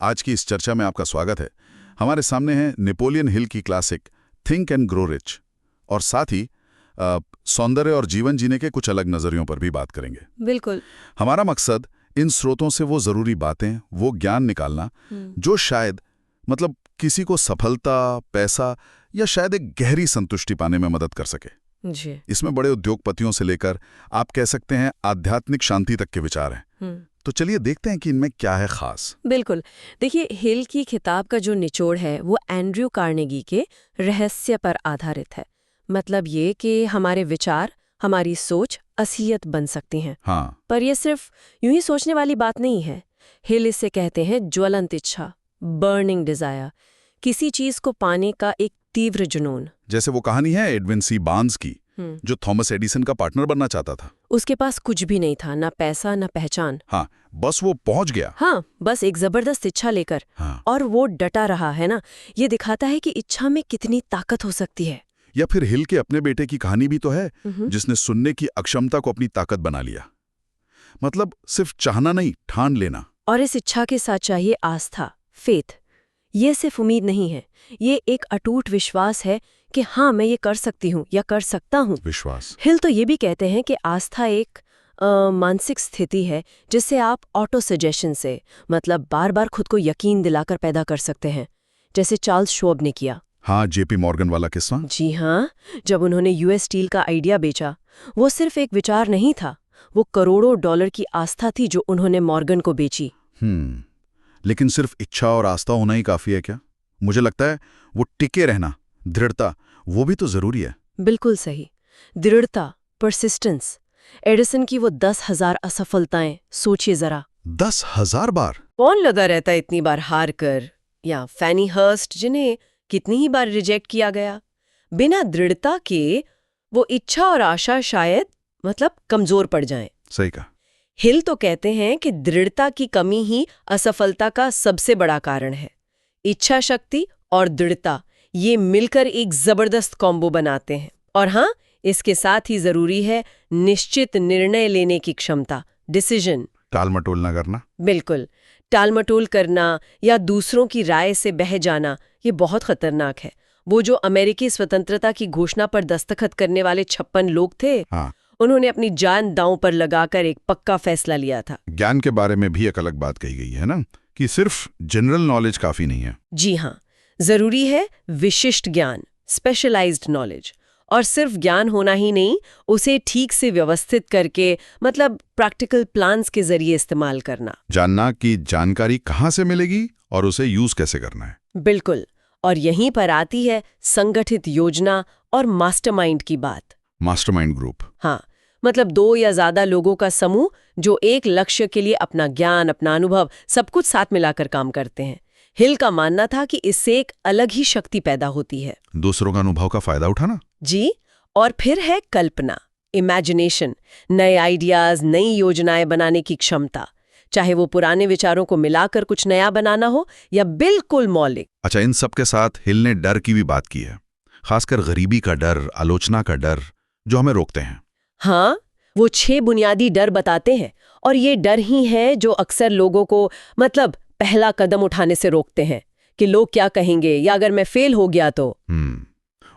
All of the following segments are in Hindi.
आज की इस चर्चा में आपका स्वागत है। हमारे सामने है नेपोलियन हिल की classic think and grow rich, और साथ ही सौंदर्य और जीवन जीने के कुछ अलग नजरियों पर भी बात करेंगे। बिल्कुल। हमारा मकसद इन स्रोतों से वो जरूरी बातें, वो ज्ञान निकालना जो शायद किसी को सफलता, पैसा या शायद एक गहरी संतुष्टि पाने में मदद कर सके। जी। इसमें बड़े उद्योगपतियों से लेकर आप कह सकते हैं आध्यात्मिक शांति तक के विचार हैं। तो चलिए देखते हैं कि इनमें क्या है खास। बिल्कुल। देखिए, हिल की किताब का जो निचोड़ है वो एंड्रयू कार्नेगी के रहस्य पर आधारित है। मतलब ये कि हमारे विचार, हमारी सोच असलियत बन सकती हैं। हाँ। पर ये सिर्फ यूं ही सोचने वाली बात नहीं है। हिल इसे कहते हैं ज्वलंत इच्छा, बर्निंग डिजायर, किसी चीज को पाने का एक तीव्र जुनून। जैसे वो कहानी है एडविन सी बार्न्स की, जो थॉमस एडिसन का पार्टनर बनना चाहता था। उसके पास कुछ भी नहीं था, ना पैसा ना पहचान। हाँ, बस वो पहुंच गया। हाँ, बस एक जबरदस्त इच्छा लेकर। हाँ। और वो डटा रहा है ना। ये दिखाता है कि इच्छा में कितनी ताकत हो सकती है। या फिर हिल के अपने बेटे की कहानी भी तो है, जिसने सुनने की अक्षमता को अपनी ताकत बना लिया। सिर्फ चाहना नहीं, ठान लेना। और इस इच्छा के साथ चाहिए आस्था, फेथ। ये सिर्फ उम्मीद नहीं है, ये एक अटूट विश्वास है कि हाँ, मैं ये कर सकती हूँ या कर सकता हूँ। विश्वास। हिल तो ये भी कहते हैं कि आस्था एक मानसिक स्थिति है जिससे आप ऑटो सजेशन से बार बार खुद को यकीन दिलाकर पैदा कर सकते हैं, जैसे चार्ल्स श्वाब ने किया। हाँ, जेपी मॉर्गन वाला किस्सा। जी हाँ, जब उन्होंने यूएस स्टील का आइडिया बेचा, वो सिर्फ एक विचार नहीं था, वो करोड़ों डॉलर की आस्था थी जो उन्होंने मॉर्गन को बेची। लेकिन सिर्फ इच्छा और आस्था होना ही काफी है क्या? मुझे लगता है वो टिके रहना, दृढ़ता, वो भी तो जरूरी है। बिल्कुल सही। दृढ़ता, परसिस्टेंस। एडिसन की वो 10,000 असफलताएं, सोचिए जरा। 10,000 बार? कौन लगा रहता है इतनी बार हार कर? या फैनी हर्स्ट, जिन्हें कितनी ही बार रिजेक्ट किया गया। बिना दृढ़ता के वो इच्छा और आशा शायद कमजोर पड़ जाएं। सही कहा। हिल तो कहते हैं कि दृढ़ता की कमी ही असफलता का सबसे बड़ा कारण है। इच्छा शक्ति और दृढ़ता, ये मिलकर एक जबरदस्त कॉम्बो बनाते हैं। और हाँ, इसके साथ ही जरूरी है निश्चित निर्णय लेने की क्षमता, डिसीजन। टालमटोल ना करना। बिल्कुल। टालमटोल करना या दूसरों की राय से बह जाना, ये बहुत खतरनाक है। वो जो अमेरिकी स्वतंत्रता की घोषणा पर दस्तखत करने वाले 56 लोग थे, हाँ, उन्होंने अपनी जान दांव पर लगाकर एक पक्का फैसला लिया था। ज्ञान के बारे में भी एक अलग बात कही गई है ना, कि सिर्फ जनरल नॉलेज काफी नहीं है। जी हाँ, जरूरी है विशिष्ट ज्ञान, स्पेशलाइज्ड नॉलेज। और सिर्फ ज्ञान होना ही नहीं, उसे ठीक से व्यवस्थित करके प्रैक्टिकल प्लान्स के जरिए इस्तेमाल करना। जानना कि जानकारी कहाँ से मिलेगी और उसे यूज कैसे करना है। बिल्कुल। और यहीं पर आती है संगठित योजना और मास्टरमाइंड की बात। Mastermind group. हाँ, 2 या ज्यादा लोगों का समूह जो एक लक्ष्य के लिए अपना ज्ञान, अपना अनुभव सब कुछ साथ मिलाकर काम करते हैं। हिल का मानना था कि इससे एक अलग ही शक्ति पैदा होती है। दूसरों का अनुभव का फायदा उठाना। जी। और फिर है कल्पना, इमेजिनेशन, नए आइडियाज, नई योजनाएं बनाने की क्षमता, चाहे वो पुराने विचारों को मिलाकर कुछ नया बनाना हो या बिल्कुल मौलिक। अच्छा, इन सब के साथ हिल ने डर की भी बात की है, खासकर गरीबी का डर, आलोचना का डर, जो हमें रोकते हैं। हाँ, वो 6 बुनियादी डर बताते हैं, और ये डर ही है जो अक्सर लोगों को पहला कदम उठाने से रोकते हैं, कि लोग क्या कहेंगे या अगर मैं फेल हो गया तो।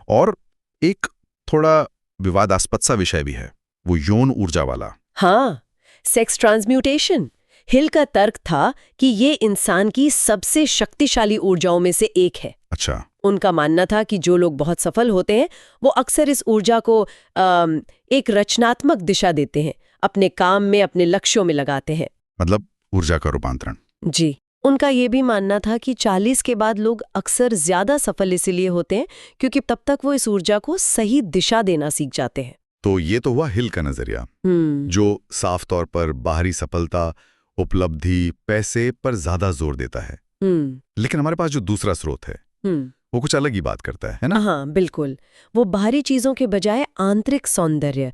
और एक थोड़ा विवादास्पद सा विषय भी है, वो यौन ऊर्जा वाला। हाँ, सेक्स ट्रांसम्यूटेशन। हिल का तर्क था कि ये इंसान की सबसे शक्तिशाली ऊर्जाओं में से एक है। अच्छा। उनका मानना था कि जो लोग बहुत सफल होते हैं वो अक्सर इस ऊर्जा को एक रचनात्मक दिशा देते हैं, अपने काम में, अपने लक्ष्यों में लगाते हैं। ऊर्जा का रूपांतरण। जी। उनका ये भी मानना था कि 40 के बाद लोग अक्सर ज्यादा सफल इसलिए होते हैं क्योंकि तब तक वो इस ऊर्जा को सही दिशा देना सीख जाते हैं। तो ये तो हुआ हिल का नजरिया, जो साफ तौर पर बाहरी सफलता, उपलब्धि, पैसे पर ज्यादा जोर देता है। लेकिन हमारे पास जो दूसरा स्रोत है वो कुछ अलग ही बात करता है ना? हाँ, बिल्कुल। वो बाहरी चीजों के बजाय आंतरिक सौंदर्य,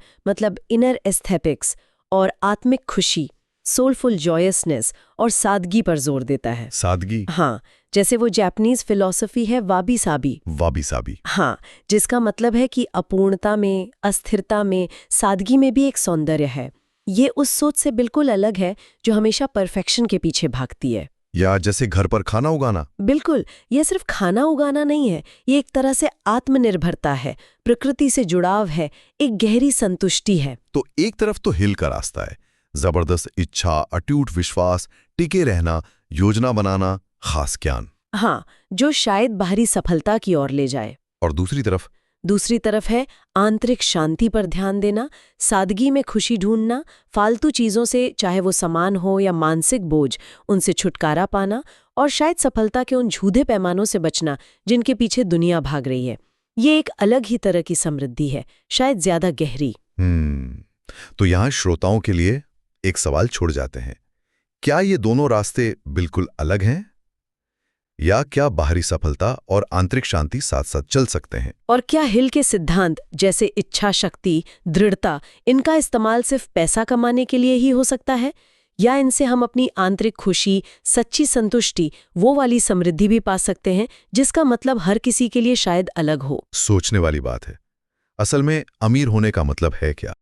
इनर एस्थेटिक्स और आत्मिक खुशी, सोलफुल जॉयसनेस और सादगी पर जोर देता है। सादगी? हाँ, जैसे वो जापानीज फिलॉसफी है वाबी साबी। वाबी साबी। हाँ, जिसका मतलब है कि अपूर्णता में, अस्थिरता में, सादगी में भी एक सौंदर्य है। ये उस सोच से बिल्कुल अलग है जो हमेशा परफेक्शन के पीछे भागती है। या जैसे घर पर खाना उगाना? बिल्कुल, ये सिर्फ खाना उगाना नहीं है, ये एक तरह से आत्मनिर्भरता है, प्रकृति से जुड़ाव है, एक गहरी संतुष्टि है। तो एक तरफ तो हिल का रास्ता है, जबरदस्त इच्छा, अटूट विश्वास, टिके रहना, योजना बनाना, खास ज्ञान। हाँ, जो शायद बाहरी सफलता की ओर ले जाए। और दूसरी तरफ है आंतरिक शांति पर ध्यान देना, सादगी में खुशी ढूंढना, फालतू चीजों से, चाहे वो सामान हो या मानसिक बोझ, उनसे छुटकारा पाना, और शायद सफलता के उन झूठे पैमानों से बचना जिनके पीछे दुनिया भाग रही है। ये एक अलग ही तरह की समृद्धि है, शायद ज्यादा गहरी। तो यहाँ श्रोताओं के लिए एक सवाल छोड़ जाते हैं, क्या ये दोनों रास्ते बिल्कुल अलग हैं, या क्या बाहरी सफलता और आंतरिक शांति साथ साथ चल सकते हैं? और क्या हिल के सिद्धांत जैसे इच्छा शक्ति, दृढ़ता, इनका इस्तेमाल सिर्फ पैसा कमाने के लिए ही हो सकता है, या इनसे हम अपनी आंतरिक खुशी, सच्ची संतुष्टि, वो वाली समृद्धि भी पा सकते हैं जिसका मतलब हर किसी के लिए शायद अलग हो? सोचने वाली बात है। असल में अमीर होने का मतलब है क्या?